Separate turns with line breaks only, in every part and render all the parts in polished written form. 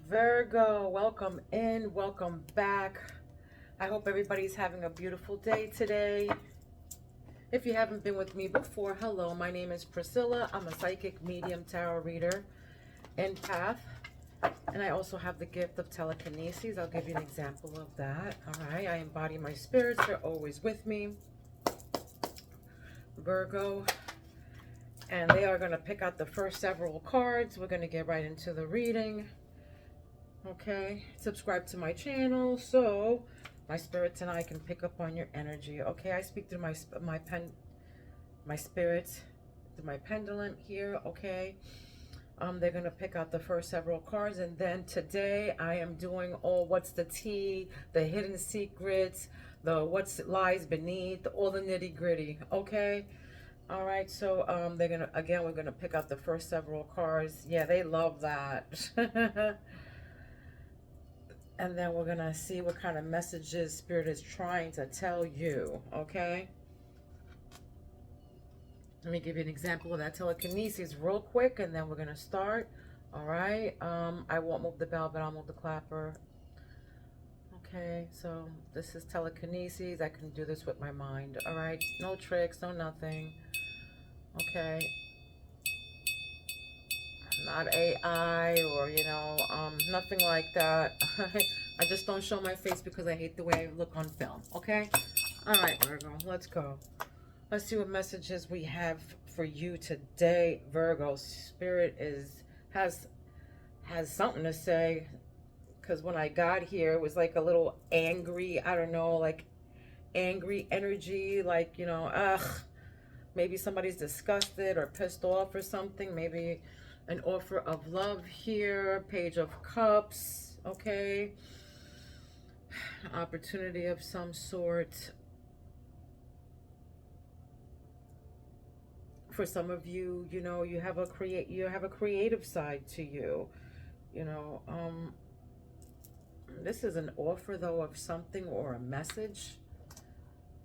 Virgo, welcome in, welcome back. I hope everybody's having a beautiful day today. If you haven't been with me before, hello, my name is Priscilla. I'm a psychic medium tarot reader, empath, and I also have the gift of telekinesis. I'll give you an example of that. All right, I embody my spirits. They're always with me. Virgo, and they are going to pick out the first several cards. We're going to get right into the reading. Okay, subscribe to my channel so my spirits and I can pick up on your energy. Okay, I speak through my spirits through my pendulum here. Okay, they're gonna pick out the first several cards, and then today I am doing all what's the tea, the hidden secrets, the what's lies beneath, all the nitty gritty. Okay. All right, so we're gonna pick out the first several cards. Yeah, they love that. And then we're gonna see what kind of messages Spirit is trying to tell you, okay? Let me give you an example of that telekinesis real quick, and then we're gonna start. All right, I won't move the bell, but I'll move the clapper. Okay, so this is telekinesis. I can do this with my mind. All right, no tricks, no nothing. Okay, not AI or nothing like that. I just don't show my face because I hate the way I look on film. Okay, all right, Virgo, let's go. Let's see what messages we have for you today, Virgo. Spirit has something to say, because when I got here it was like a little angry, I don't know, like angry energy, like, ugh, maybe somebody's disgusted or pissed off or something. Maybe an offer of love here, Page of Cups. Okay, opportunity of some sort. For some of you, you have a creative side to you. you know um this is an offer though of something, or a message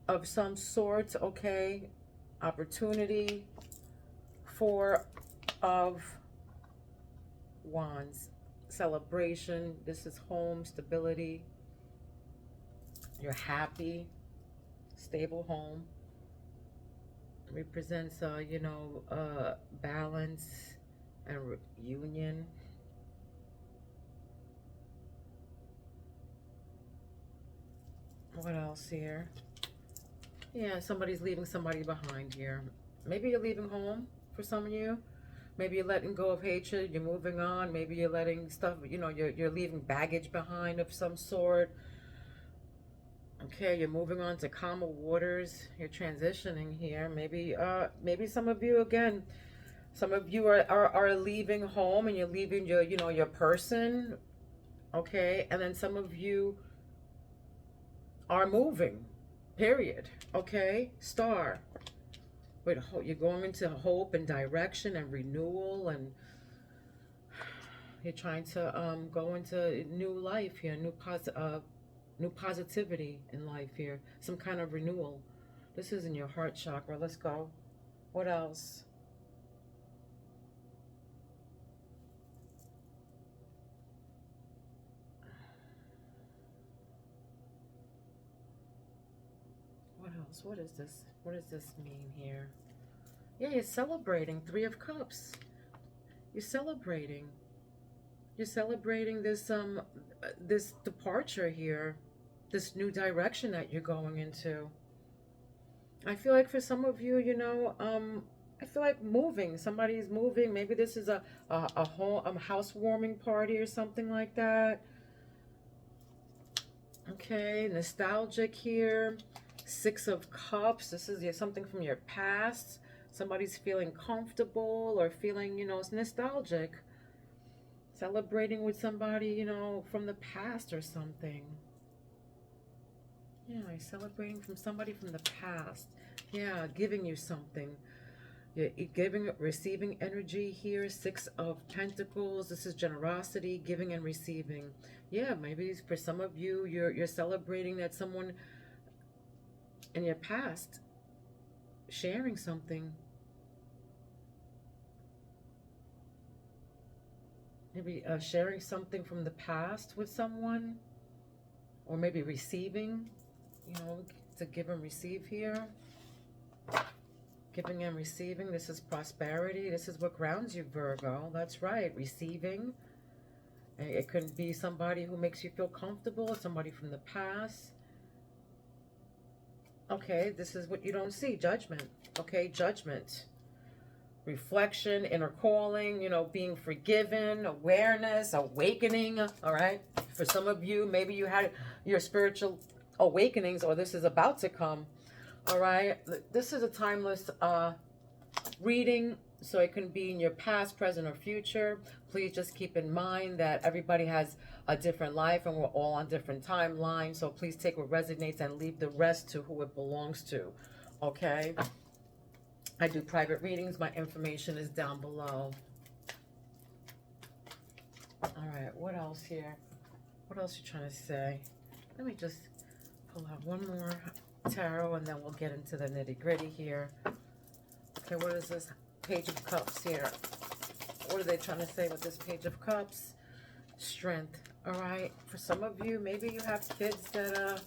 of some sort. Okay, opportunity. Four of Wands, celebration. This is home, stability. You're happy, stable home. Represents balance and union. What else here? Yeah, somebody's leaving somebody behind here. Maybe you're leaving home for some of you. Maybe you're letting go of hatred, you're moving on. Maybe you're letting stuff, you're leaving baggage behind of some sort. Okay, you're moving on to calmer waters. You're transitioning here. Maybe some of you, again, some of you are leaving home, and you're leaving your person. Okay, and then some of you are moving, period. Okay, star. But you're going into hope and direction and renewal, and you're trying to go into new life here, new positivity in life here, some kind of renewal. This is in your heart chakra. Let's go. What else? What else? What is this? What does this mean here? Yeah, you're celebrating. Three of Cups. You're celebrating. You're celebrating this departure here, this new direction that you're going into. I feel like for some of you, I feel like moving. Somebody's moving. Maybe this is a home, housewarming party or something like that. Okay, nostalgic here. Six of Cups. This is something from your past. Somebody's feeling comfortable or feeling, it's nostalgic. Celebrating with somebody, from the past or something. Yeah, celebrating from somebody from the past. Yeah, giving you something. You're receiving energy here. Six of Pentacles. This is generosity, giving and receiving. Yeah, maybe for some of you, you're celebrating that someone in your past sharing something. Maybe sharing something from the past with someone, or maybe receiving, you know, to give and receive here. Giving and receiving, this is prosperity. This is what grounds you, Virgo. That's right, receiving. It could be somebody who makes you feel comfortable, somebody from the past. Okay, this is what you don't see, judgment. Okay, judgment. Reflection, inner calling, you know, being forgiven, awareness, awakening, all right? For some of you, maybe you had your spiritual awakenings, or this is about to come, all right? This is a timeless reading, so it can be in your past, present, or future. Please just keep in mind that everybody has a different life and we're all on different timelines, so please take what resonates and leave the rest to who it belongs to, okay? I do private readings. My information is down below. All right, what else here? What else you trying to say? Let me just pull out one more tarot and then we'll get into the nitty-gritty here. Okay, what is this Page of Cups here? What are they trying to say with this Page of Cups? Strength. All right, for some of you, maybe you have kids that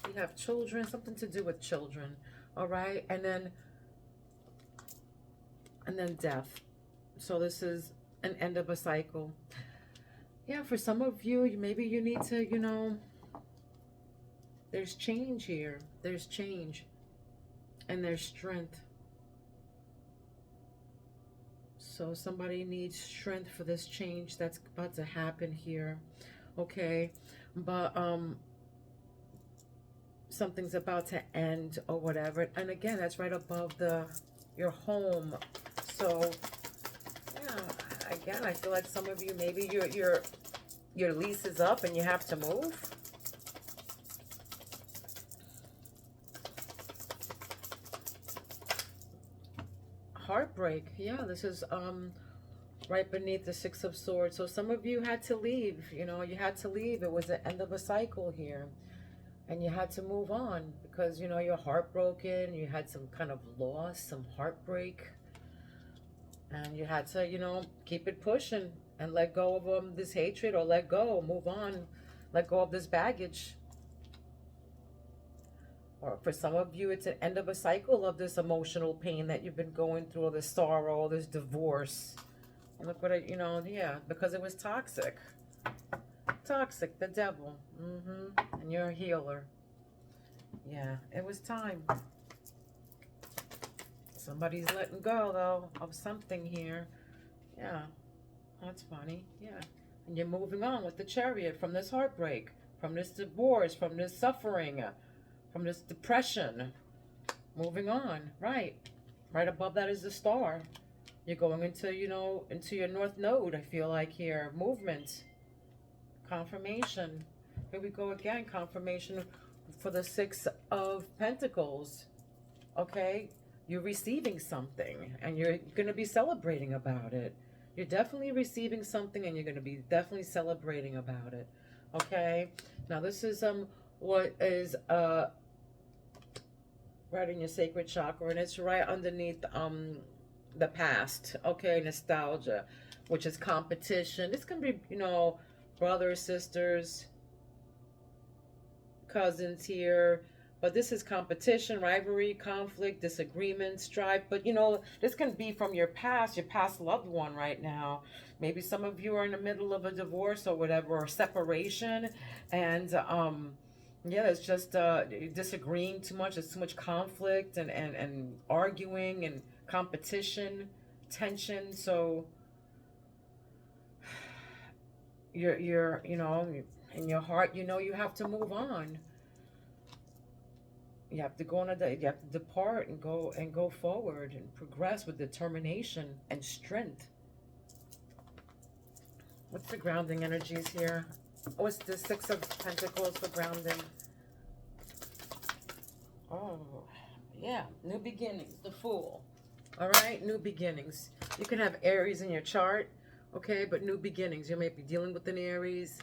you have children, something to do with children. All right, and then death. So this is an end of a cycle. Yeah, for some of you, maybe you need to, you know, there's change here. There's change. And there's strength. So somebody needs strength for this change that's about to happen here. Okay, but something's about to end or whatever, and again, that's right above your home. So yeah, again, I feel like some of you, maybe your lease is up and you have to move. Heartbreak. Yeah, this is right beneath the Six of Swords. So some of you had to leave, you know, you had to leave. It was the end of a cycle here. And you had to move on because, you know, you're heartbroken. You had some kind of loss, some heartbreak. And you had to, you know, keep it pushing and let go of this hatred, or let go, move on, let go of this baggage. Or for some of you, it's an end of a cycle of this emotional pain that you've been going through, or this sorrow, this divorce. And look what you know, yeah, because it was toxic. Toxic, the devil. And you're a healer. Yeah, it was time. Somebody's letting go, though, of something here. Yeah, that's funny. Yeah. And you're moving on with the Chariot from this heartbreak, from this divorce, from this suffering, from this depression. Moving on, right. Right above that is the Star. You're going into, you know, into your North Node, I feel like here. Movement. Confirmation. Here we go again. Confirmation for the Six of Pentacles. Okay? You're receiving something and you're going to be celebrating about it. You're definitely receiving something and you're going to be definitely celebrating about it. Okay? Now this is what is right in your sacred chakra, and it's right underneath the past. Okay? Nostalgia, which is competition. This can be, you know, brothers, sisters, cousins here, but this is competition, rivalry, conflict, disagreement, strife. But you know, this can be from your past loved one right now. Maybe some of you are in the middle of a divorce or whatever, or separation, and yeah, it's just disagreeing too much. There's too much conflict and arguing and competition, tension. So you're you know, in your heart, you know, you have to move on. You have to go on you have to depart and go forward and progress with determination and strength. What's the grounding energies here? What's the Six of Pentacles for grounding? Oh, yeah, new beginnings, the Fool. All right, new beginnings. You can have Aries in your chart, okay, but new beginnings. You may be dealing with an Aries,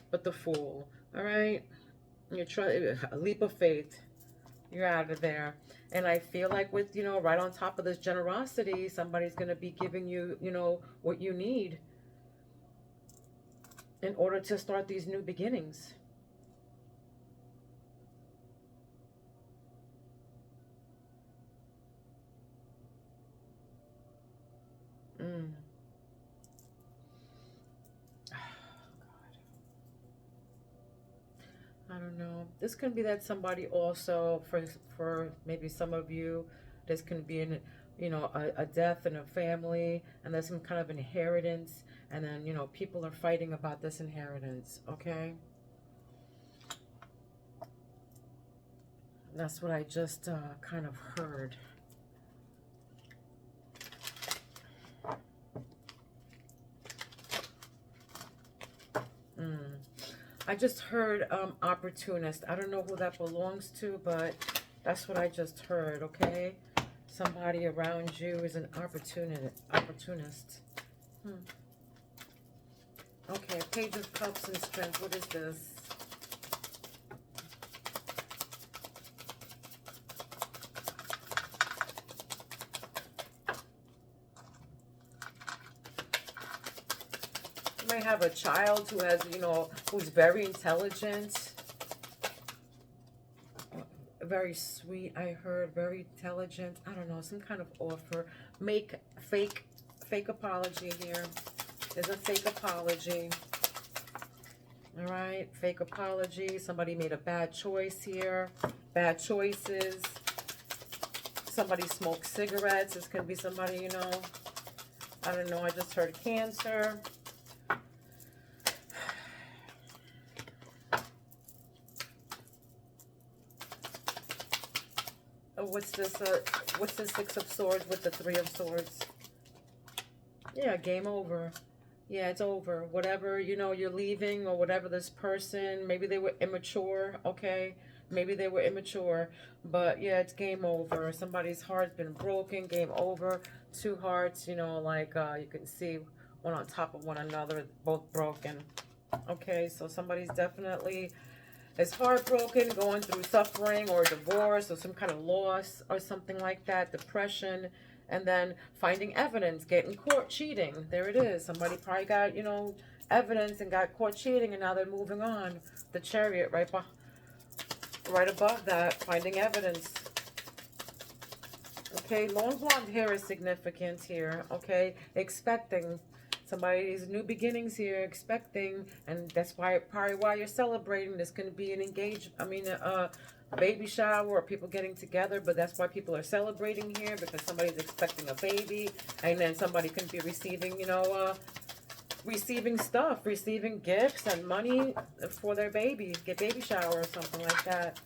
but the Fool. All right, you're trying a leap of faith. You're out of there. And I feel like with, you know, right on top of this generosity, somebody's going to be giving you, you know, what you need. in order to start these new beginnings. Mm. I don't know. This can be that somebody also, for maybe some of you, this can be an, a death in a family, and there's some kind of inheritance, and then, people are fighting about this inheritance, okay? That's what I just kind of heard. Mm. I just heard opportunist. I don't know who that belongs to, but that's what I just heard, okay? Somebody around you is an opportunist. Okay, Page of Cups and Strength. What is this? You may have a child who has, who's very intelligent. Very sweet, I heard. Very intelligent. I don't know, some kind of offer. Make fake apology here. There's a fake apology. All right, fake apology. Somebody made a bad choice here. Bad choices. Somebody smoked cigarettes. This could be somebody, I don't know. I just heard Cancer. What's this? What's the Six of Swords with the Three of Swords? Yeah, game over. Yeah, it's over. Whatever, you're leaving, or whatever this person, maybe they were immature, okay? Maybe they were immature, but yeah, it's game over. Somebody's heart's been broken, game over. Two hearts, like you can see one on top of one another, both broken. Okay, so somebody's definitely is heartbroken, going through suffering or divorce or some kind of loss or something like that, depression, and then finding evidence, getting caught cheating. There it is. Somebody probably got, evidence and got caught cheating, and now they're moving on. The Chariot right above that, finding evidence. Okay, long blonde hair is significant here, okay? Expecting. Somebody's new beginnings here, expecting, and that's probably why you're celebrating. This can be an a baby shower or people getting together, but that's why people are celebrating here, because somebody's expecting a baby, and then somebody can be receiving, receiving stuff, receiving gifts and money for their baby, get baby shower or something like that.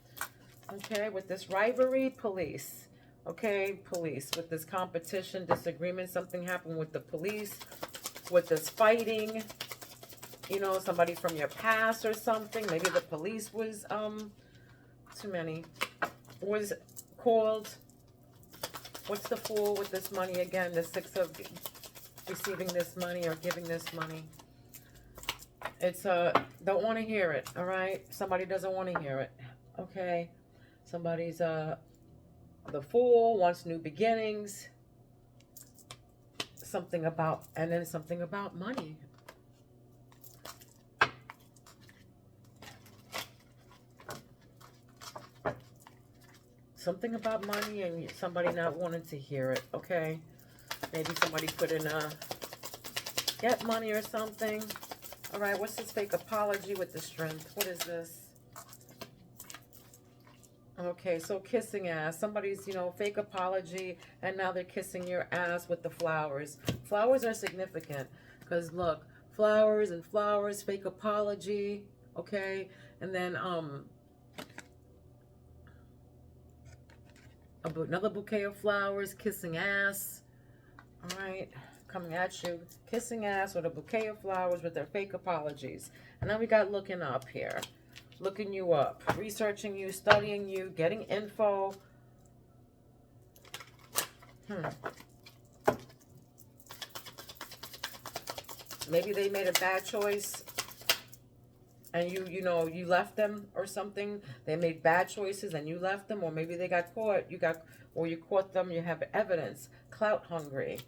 Okay, with this rivalry, police. Okay, police. With this competition, disagreement, something happened with the police. With this fighting, somebody from your past or something. Maybe the police was, was called. What's the Fool with this money again? The Six of receiving this money or giving this money. It's, don't want to hear it, all right? Somebody doesn't want to hear it, okay? Somebody's, the Fool wants new beginnings. Something about, and then something about money. Something about money and somebody not wanting to hear it, okay? Maybe somebody put in a get money or something. All right, what's this fake apology with the Strength? What is this? Okay, so kissing ass. Somebody's, fake apology, and now they're kissing your ass with the flowers. Flowers are significant, because look, flowers and flowers, fake apology, okay? And then, another bouquet of flowers, kissing ass, all right? Coming at you, kissing ass with a bouquet of flowers with their fake apologies. And then we got looking up here. Looking you up, researching you, studying you, getting info. Maybe they made a bad choice and you left them or something. They made bad choices and you left them, or maybe they got caught. You caught them, you have evidence. Clout hungry.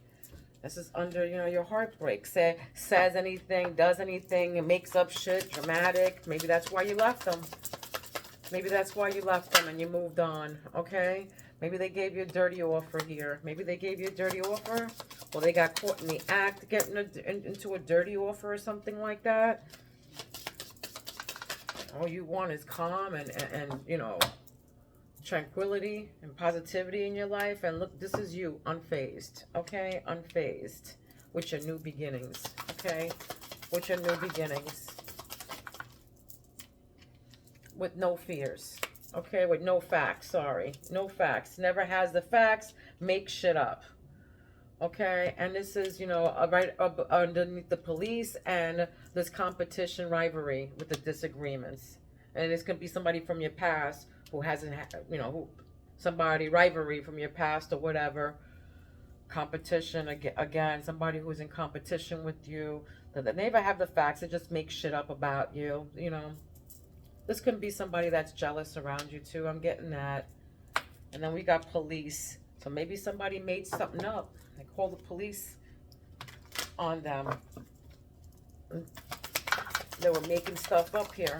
This is under, you know, your heartbreak. Says anything, does anything, and makes up shit, dramatic. Maybe that's why you left them. Maybe that's why you left them and you moved on, okay? Maybe they gave you a dirty offer here. Maybe they gave you a dirty offer. Well, they got caught in the act getting into a dirty offer or something like that. All you want is calm and you know, tranquility and positivity in your life. And look, this is you, unfazed, okay? Unfazed with your new beginnings, okay? With your new beginnings. With no fears, okay? With no facts, sorry. No facts. Never has the facts. Make shit up, okay? And this is, you know, right up underneath the police and this competition rivalry with the disagreements. And this could be somebody from your past who hasn't, you know, somebody rivalry from your past or whatever. Competition, again, somebody who's in competition with you. They never have the facts. They just make shit up about you, you know. This could be somebody that's jealous around you too. I'm getting that. And then we got police. So maybe somebody made something up. They called the police on them. They were making stuff up here.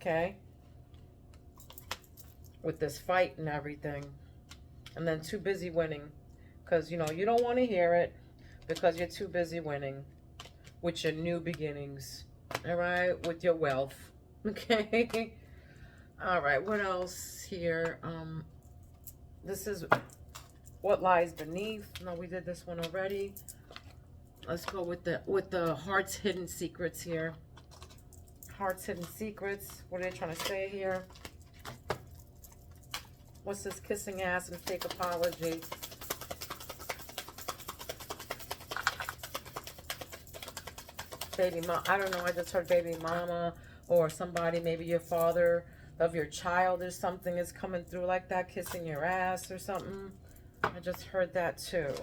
Okay? With this fight and everything. And then too busy winning. Because, you know, you don't want to hear it. Because you're too busy winning. With your new beginnings. Alright? With your wealth. Okay. All right. What else here? This is what lies beneath. No, we did this one already. Let's go with the heart's hidden secrets here. Heart's hidden secrets. What are they trying to say here? What's this kissing ass and fake apology? Baby mom. I don't know. I just heard baby mama. Or somebody, maybe your father of your child or something is coming through like that, kissing your ass or something. I just heard that too.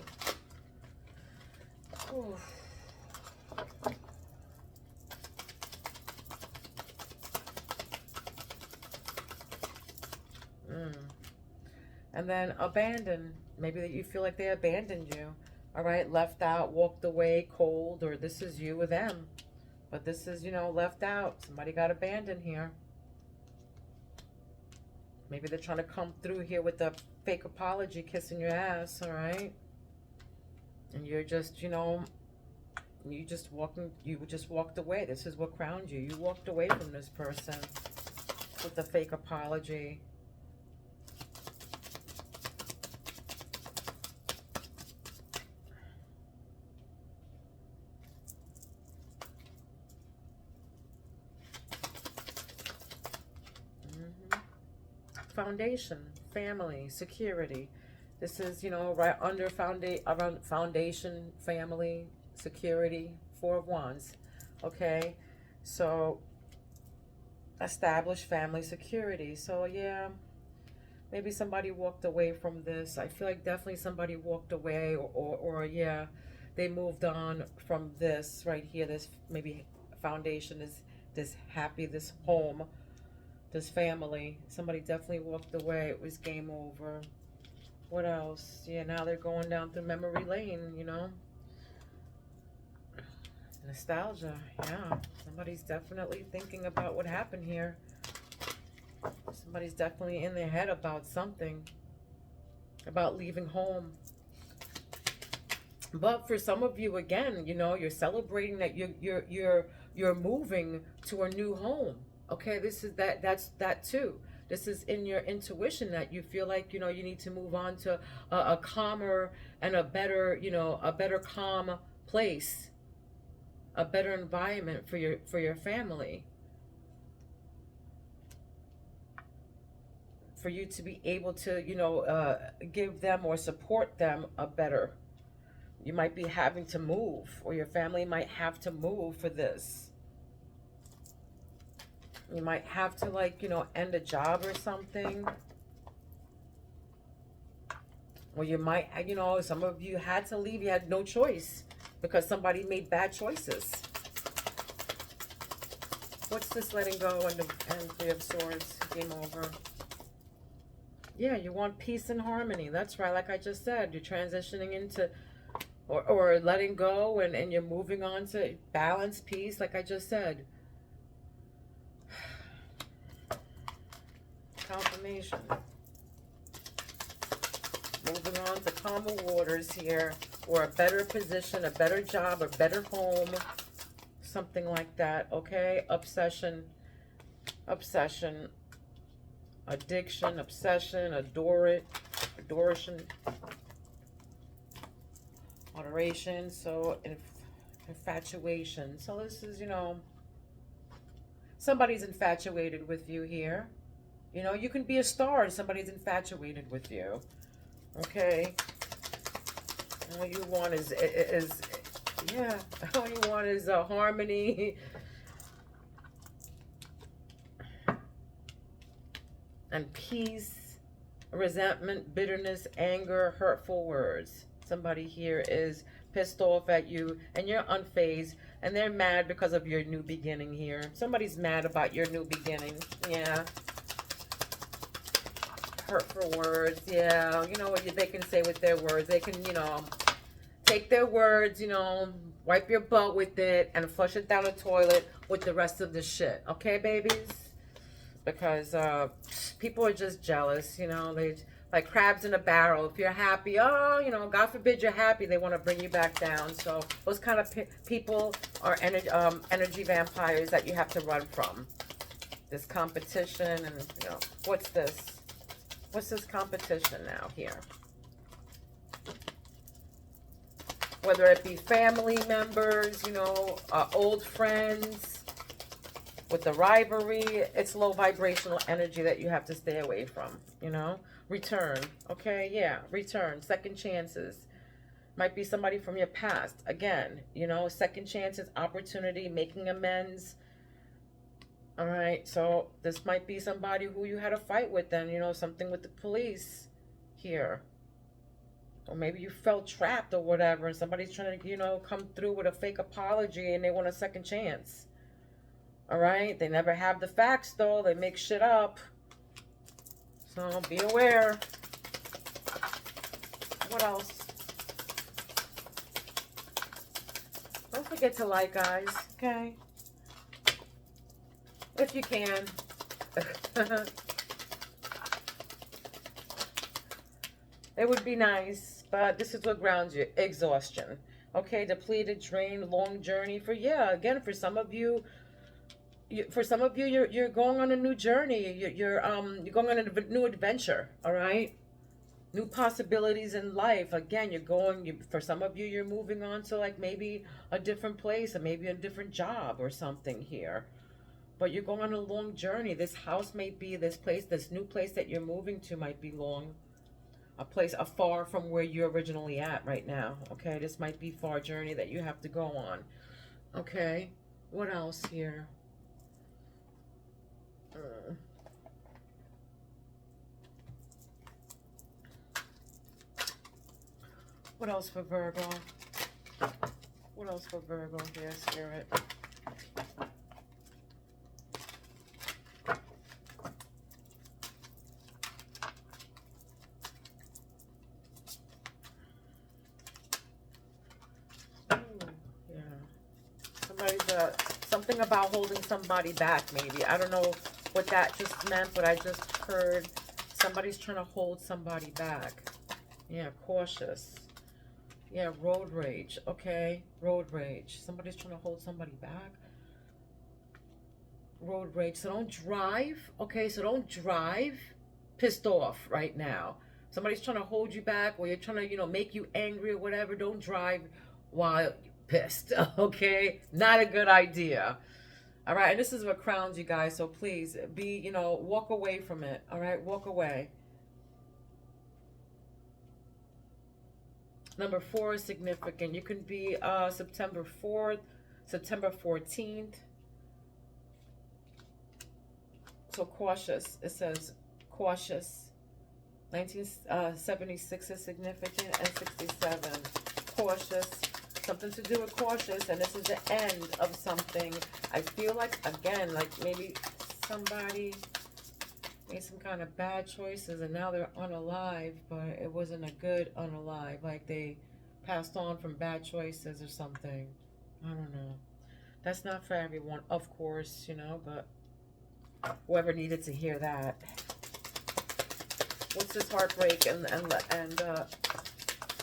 And then abandon. Maybe that you feel like they abandoned you. All right, left out, walked away, cold, or this is you or them. But this is, you know, left out. Somebody got abandoned here. Maybe they're trying to come through here with the fake apology, kissing your ass, all right? And you're just, you know, you just walked away. This is what crowned you. You walked away from this person with the fake apology. Foundation, family, security. This is, you know, right under around foundation, family, security, Four of Wands. Okay, so establish family security. So yeah, maybe somebody walked away from this. I feel like definitely somebody walked away, or yeah, they moved on from this right here. This maybe foundation is this happy, this home, this family. Somebody definitely walked away. It was game over. What else? Yeah, now they're going down through memory lane, you know. Nostalgia, yeah. Somebody's definitely thinking about what happened here. Somebody's definitely in their head about something. About leaving home. But for some of you, again, you know, you're celebrating that you're moving to a new home. Okay, this is that's that too. This is in your intuition that you feel like, you know, you need to move on to a calmer and a better, you know, a better calm place, a better environment for your family. For you to be able to, you know, give them or support them a better. You might be having to move, or your family might have to move for this. You might have to, like, you know, end a job or something. Or you might, you know, some of you had to leave. You had no choice because somebody made bad choices. What's this letting go and Three of Swords? Game over. Yeah, you want peace and harmony. That's right. Like I just said, you're transitioning into, or letting go, and you're moving on to balance, peace, like I just said. Confirmation. Moving on to calmer waters here, or a better position, a better job, a better home, something like that, okay? Obsession, addiction, obsession, adoration, moderation, so infatuation. So this is, somebody's infatuated with you here. You can be a star and somebody's infatuated with you. Okay. All you want is yeah. All you want is harmony and peace, resentment, bitterness, anger, hurtful words. Somebody here is pissed off at you and you're unfazed, and they're mad because of your new beginning here. Somebody's mad about your new beginning. Yeah. Hurtful words. Yeah. You know what they can say with their words? They can, take their words, wipe your butt with it and flush it down the toilet with the rest of the shit. Okay, babies? Because people are just jealous, they like crabs in a barrel. If you're happy, God forbid you're happy, they want to bring you back down. So those kind of people are energy vampires that you have to run from. This competition and, what's this? What's this competition now here? Whether it be family members, old friends, with the rivalry, it's low vibrational energy that you have to stay away from, Return, okay, yeah, return, second chances. Might be somebody from your past. Again, second chances, opportunity, making amends. All right, so this might be somebody who you had a fight with then, something with the police here. Or maybe you felt trapped or whatever, and somebody's trying to, come through with a fake apology and they want a second chance. All right, they never have the facts though. They make shit up. So be aware. What else? Don't forget to like, guys, okay? If you can. It would be nice, but this is what grounds you. Exhaustion. Okay, depleted, drained, long journey. Again, for some of you, you're going on a new journey. You're going on a new adventure. All right, new possibilities in life. Again, for some of you, you're moving on to like maybe a different place or maybe a different job or something here. But you're going on a long journey. This house may be this place, this new place that you're moving to might be long. A place afar from where you're originally at right now. Okay, this might be far journey that you have to go on. Okay, what else here? What else for Virgo? What else for Virgo here, Spirit? Something about holding somebody back, maybe. I don't know what that just meant, but I just heard somebody's trying to hold somebody back. Yeah, cautious. Yeah, road rage. Okay, road rage. Somebody's trying to hold somebody back. Road rage. So don't drive. Okay, so don't drive pissed off right now. Somebody's trying to hold you back, or you're trying to, make you angry or whatever. Don't drive while pissed. Okay, not a good idea. All right, and this is what crowns you guys, so please be, walk away from it. All right, walk away. Number 4 is significant. You can be September 4th, September 14th. So cautious. It says cautious. 1976 is significant, and 67 cautious. Something to do with cautious, and this is the end of something. I feel like, again, like maybe somebody made some kind of bad choices and now they're unalive, but it wasn't a good unalive. Like they passed on from bad choices or something. I don't know. That's not for everyone, of course, you know, but whoever needed to hear that. What's this heartbreak and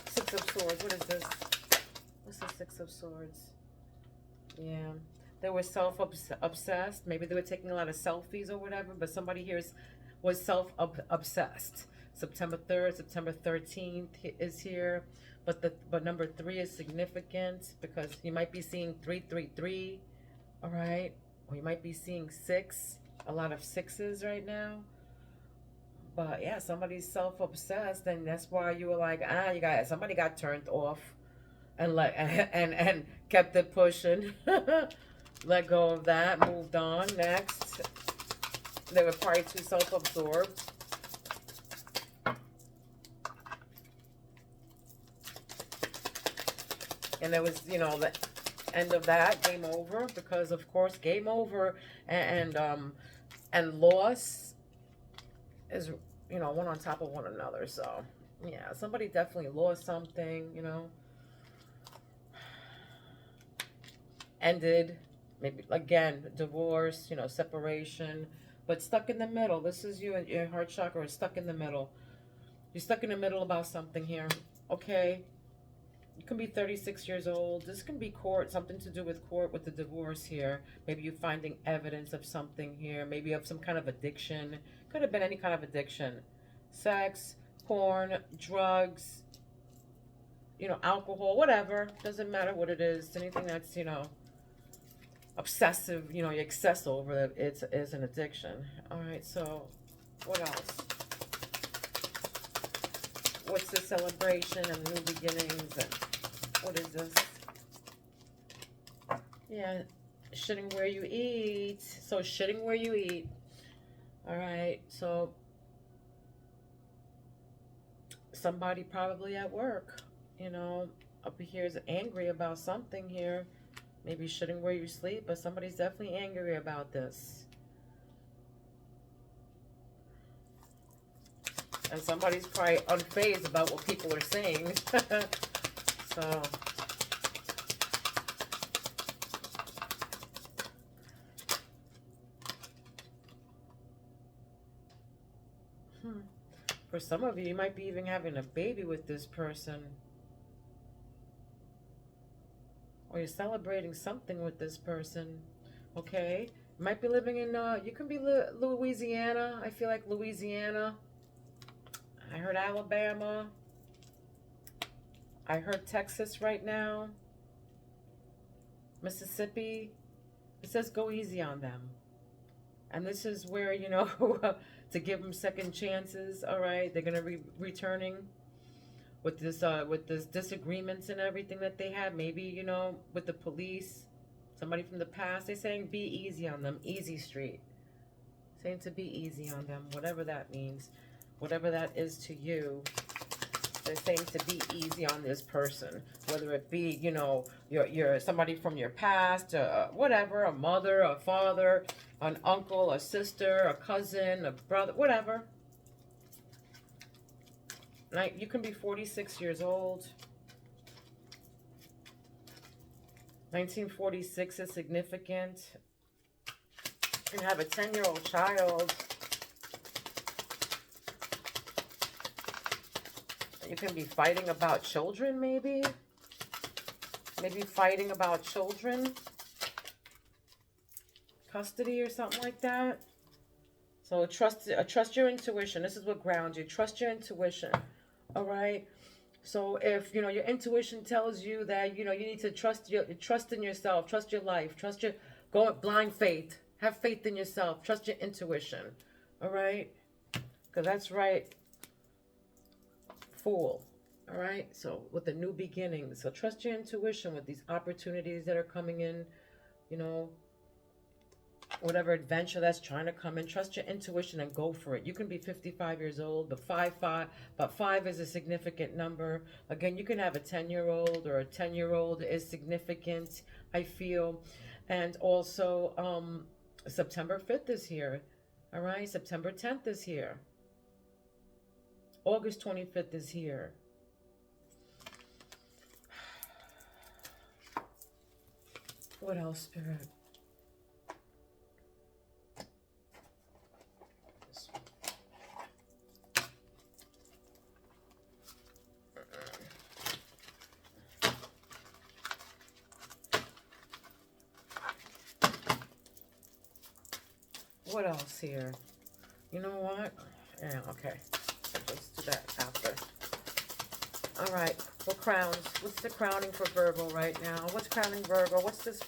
Six of Swords? What is this? What's the Six of Swords? Yeah, they were self-obsessed. Maybe they were taking a lot of selfies or whatever, but somebody here was self-obsessed. September 3rd, September 13th is here, but number 3 is significant because you might be seeing 333, all right? Or you might be seeing 6, a lot of 6s right now. But yeah, somebody's self-obsessed, and that's why you were like, somebody got turned off and and kept it pushing. Let go of that, moved on. Next, they were probably too self-absorbed. And there was, you know, the end of that, game over, because of course game over and loss is, you know, one on top of one another. So yeah, somebody definitely lost something, you know, ended, maybe again divorce, you know, separation, but stuck in the middle. This is you, and your heart chakra is stuck in the middle. You're stuck in the middle about something here. Okay, you can be 36 years old. This can be court, something to do with court, with the divorce here. Maybe you're finding evidence of something here, maybe of some kind of addiction. Could have been any kind of addiction. Sex, porn, drugs, you know, alcohol, whatever. Doesn't matter what it is. Anything that's, you know, obsessive, you know, you excess over it, it's an addiction. All right, so what else? What's the celebration and new beginnings? And what is this? Yeah, shitting where you eat. So shitting where you eat. All right, so somebody probably at work, you know, up here is angry about something here. Maybe shitting where you sleep, but somebody's definitely angry about this. And somebody's probably unfazed about what people are saying. So for some of you, you might be even having a baby with this person. Or you're celebrating something with this person. Okay? You might be living in, you can be Louisiana. I feel like Louisiana. I heard Alabama. I heard Texas right now. Mississippi. It says go easy on them. And this is where, you know, to give them second chances. All right, they're gonna be returning with this disagreements and everything that they had. Maybe, you know, with the police, somebody from the past. They're saying be easy on them. Easy street. Saying to be easy on them, whatever that means, whatever that is to you. They're saying to be easy on this person, whether it be, you know, you're somebody from your past, whatever, a mother, a father, an uncle, a sister, a cousin, a brother, whatever. Like, you can be 46 years old. 1946 is significant. You can have a 10-year-old child. You can be fighting about children, maybe. Maybe fighting about children. Custody or something like that. So trust your intuition. This is what grounds you. Trust your intuition. All right. So if, you know, your intuition tells you that, you know, you need to trust in yourself, trust your life, go with blind faith. Have faith in yourself. Trust your intuition. All right. Because that's right. Fool. All right, so with the new beginnings, so trust your intuition with these opportunities that are coming in, you know, whatever adventure that's trying to come in. Trust your intuition and go for it. You can be 55 years old, but five is a significant number. Again, you can have a 10-year-old, or a 10-year-old is significant, I feel. And also September 5th is here. All right, September 10th is here. August 25th is here. What else, Spirit? This one. What else here? You know what? Yeah, okay. Let's do that after. All right, for crowns. What's the crowning for Virgo right now? What's crowning Virgo? What's this?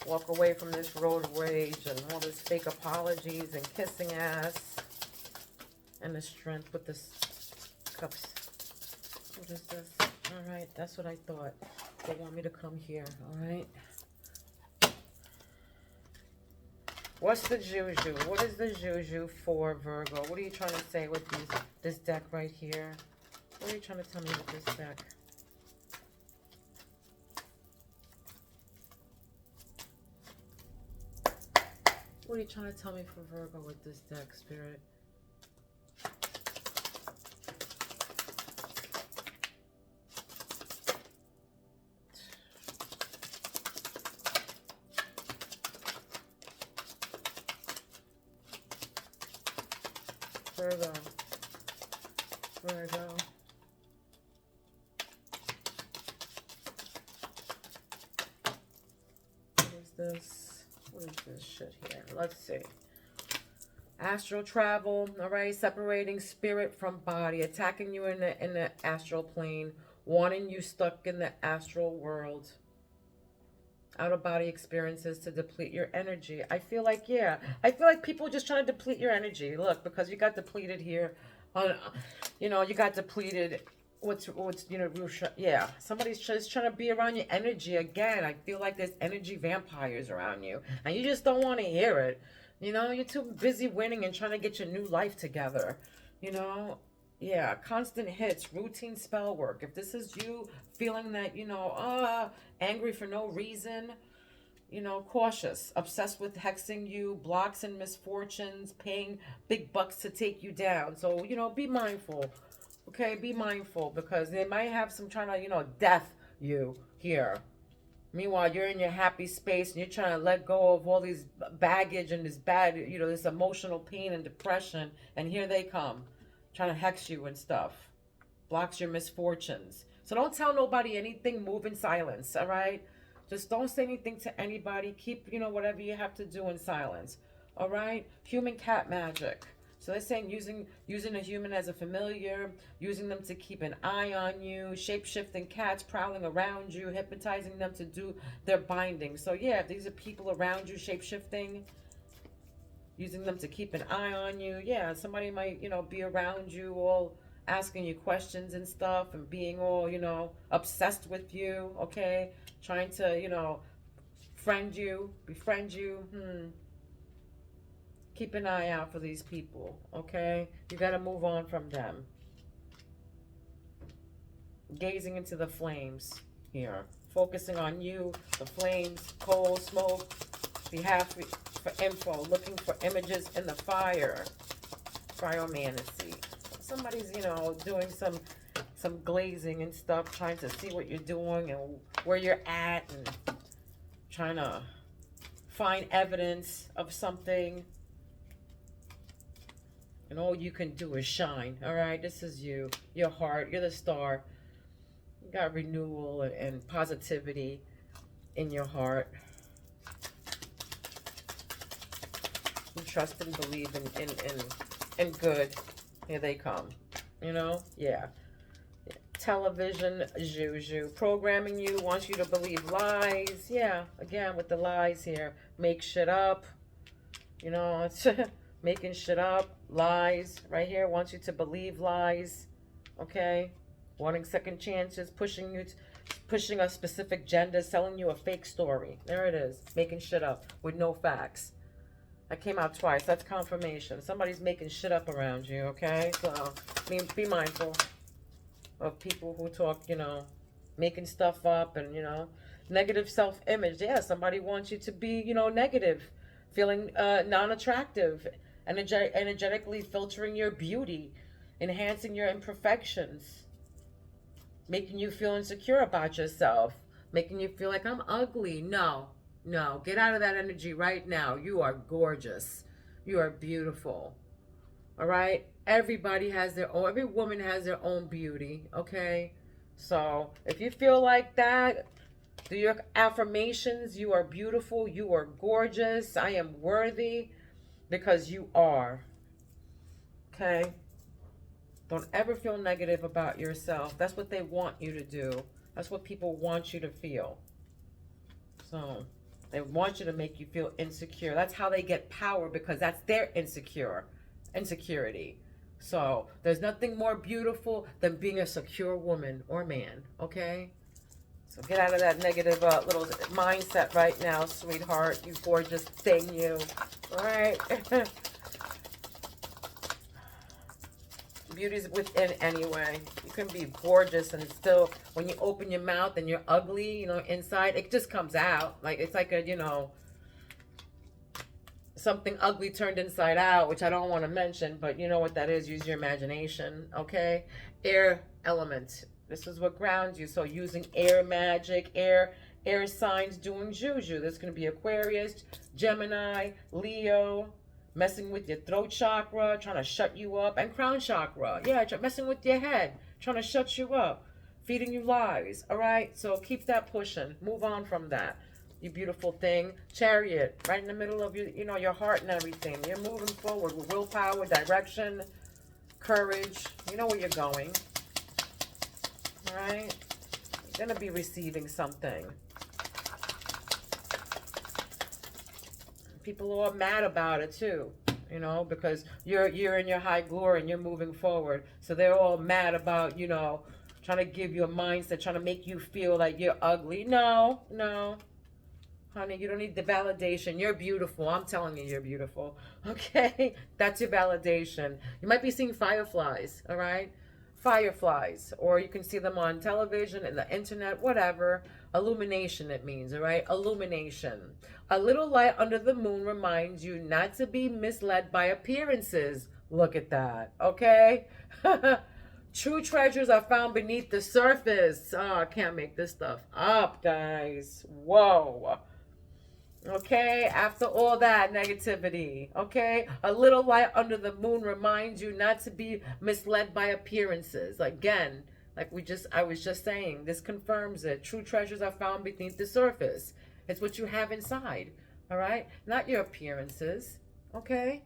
Walk away from this road rage and all this fake apologies and kissing ass. And the strength with this cups. What is this? All right, that's what I thought. They want me to come here, all right? What's the juju? What is the juju for Virgo? What are you trying to say with this deck right here? What are you trying to tell me with this deck? What are you trying to tell me for Virgo with this deck, Spirit? Virgo. Virgo. What is this? What is this shit here? Let's see. Astral travel, all right? Separating spirit from body, attacking you in the astral plane, wanting you stuck in the astral world. Out-of-body experiences to deplete your energy. I feel like, yeah. I feel like people are just trying to deplete your energy. Look, because you got depleted here. You know, you got depleted. What's you know, yeah. Somebody's just trying to be around your energy again. I feel like there's energy vampires around you. And you just don't want to hear it. You know, you're too busy winning and trying to get your new life together. You know? Yeah, constant hits, routine spell work. If this is you feeling that, you know, angry for no reason, you know, cautious, obsessed with hexing you, blocks and misfortunes, paying big bucks to take you down. So, you know, be mindful. Okay, be mindful because they might have some trying to, you know, death you here. Meanwhile, you're in your happy space and you're trying to let go of all these baggage and this bad, you know, this emotional pain and depression. And here they come. Trying to hex you and stuff. Blocks your misfortunes. So don't tell nobody anything. Move in silence, all right? Just don't say anything to anybody. Keep, you know, whatever you have to do in silence, all right? Human cat magic. So they're saying using a human as a familiar, using them to keep an eye on you, shape-shifting cats prowling around you, hypnotizing them to do their binding. So yeah, if these are people around you shape-shifting, using them to keep an eye on you. Yeah, somebody might, you know, be around you all asking you questions and stuff and being all, you know, obsessed with you, okay? Trying to, you know, befriend you. Keep an eye out for these people, okay? You got to move on from them. Gazing into the flames here. Focusing on you, the flames, coal, smoke, behalf for info, looking for images in the fire. Cryomancy. Somebody's, you know, doing some glazing and stuff, trying to see what you're doing and where you're at and trying to find evidence of something. And all you can do is shine, all right? This is you, your heart, you're the star. You got renewal and positivity in your heart. You trust and believe in good. Here they come, you know? Yeah. Television juju. Programming you, wants you to believe lies. Yeah, again, with the lies here. Make shit up. You know, it's making shit up. Lies. Right here, wants you to believe lies. Okay? Wanting second chances, pushing a specific gender, selling you a fake story. There it is. Making shit up with no facts. That came out twice. That's confirmation. Somebody's making shit up around you, okay? So, be mindful of people who talk, you know, making stuff up and, you know, negative self-image. Yeah, somebody wants you to be, you know, negative, feeling non-attractive, energetically filtering your beauty, enhancing your imperfections, making you feel insecure about yourself, making you feel like I'm ugly. No, no, get out of that energy right now. You are gorgeous. You are beautiful. All right? Everybody has their own, every woman has their own beauty, okay? So if you feel like that, do your affirmations. You are beautiful. You are gorgeous. I am worthy, because you are. Okay? Don't ever feel negative about yourself. That's what they want you to do. That's what people want you to feel. So they want you to make you feel insecure. That's how they get power, because that's their insecurity. So there's nothing more beautiful than being a secure woman or man, okay? So get out of that negative little mindset right now, sweetheart. You gorgeous thing, you. All right? Beauty's within anyway. You can be gorgeous and still, when you open your mouth and you're ugly, you know, inside, it just comes out. Like, it's like a, you know, something ugly turned inside out, which I don't want to mention, but you know what that is. Use your imagination, okay? Air element. This is what grounds you. So using air magic, air signs doing juju. There's going to be Aquarius, Gemini, Leo, messing with your throat chakra, trying to shut you up, and crown chakra. Yeah, messing with your head, trying to shut you up, feeding you lies. All right? So keep that pushing. Move on from that. You beautiful thing. Chariot, right in the middle of your, you know, your heart and everything. You're moving forward with willpower, direction, courage. You know where you're going. All right? You're going to be receiving something. People are mad about it too, you know, because you're in your high glory and you're moving forward. So they're all mad about, you know, trying to give you a mindset, trying to make you feel like you're ugly. No, no. Honey, you don't need the validation. You're beautiful. I'm telling you, you're beautiful. Okay? That's your validation. You might be seeing fireflies, all right? Fireflies. Or you can see them on television and the internet, whatever. Illumination, it means, all right? Illumination. A little light under the moon reminds you not to be misled by appearances. Look at that, okay? True treasures are found beneath the surface. Oh, I can't make this stuff up, guys. Whoa. Okay, after all that negativity, okay, a little light under the moon reminds you not to be misled by appearances. Again, like I was just saying, this confirms it. True treasures are found beneath the surface. It's what you have inside, all right? Not your appearances, okay?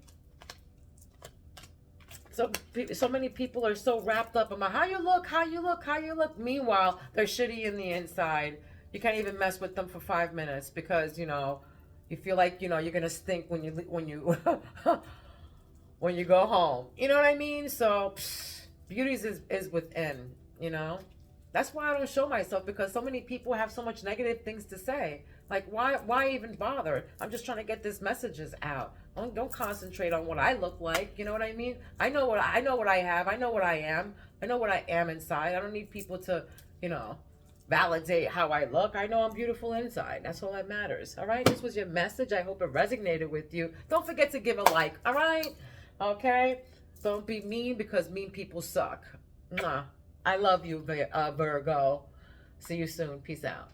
So many people are so wrapped up in how you look, how you look, how you look. Meanwhile, they're shitty in the inside. You can't even mess with them for 5 minutes because, you know, you feel like, you know, you're gonna stink when you when you go home. You know what I mean? So beauty is within, you know. That's why I don't show myself, because so many people have so much negative things to say. Like, why even bother? I'm just trying to get these messages out. Don't concentrate on what I look like. You know what I mean? I know what I have. I know what I am. I know what I am inside. I don't need people to, you know, validate how I look. I know I'm beautiful inside. That's all that matters. All right? This was your message. I hope it resonated with you. Don't forget to give a like. All right? Okay? Don't be mean, because mean people suck. Mwah. I love you, Virgo. See you soon. Peace out.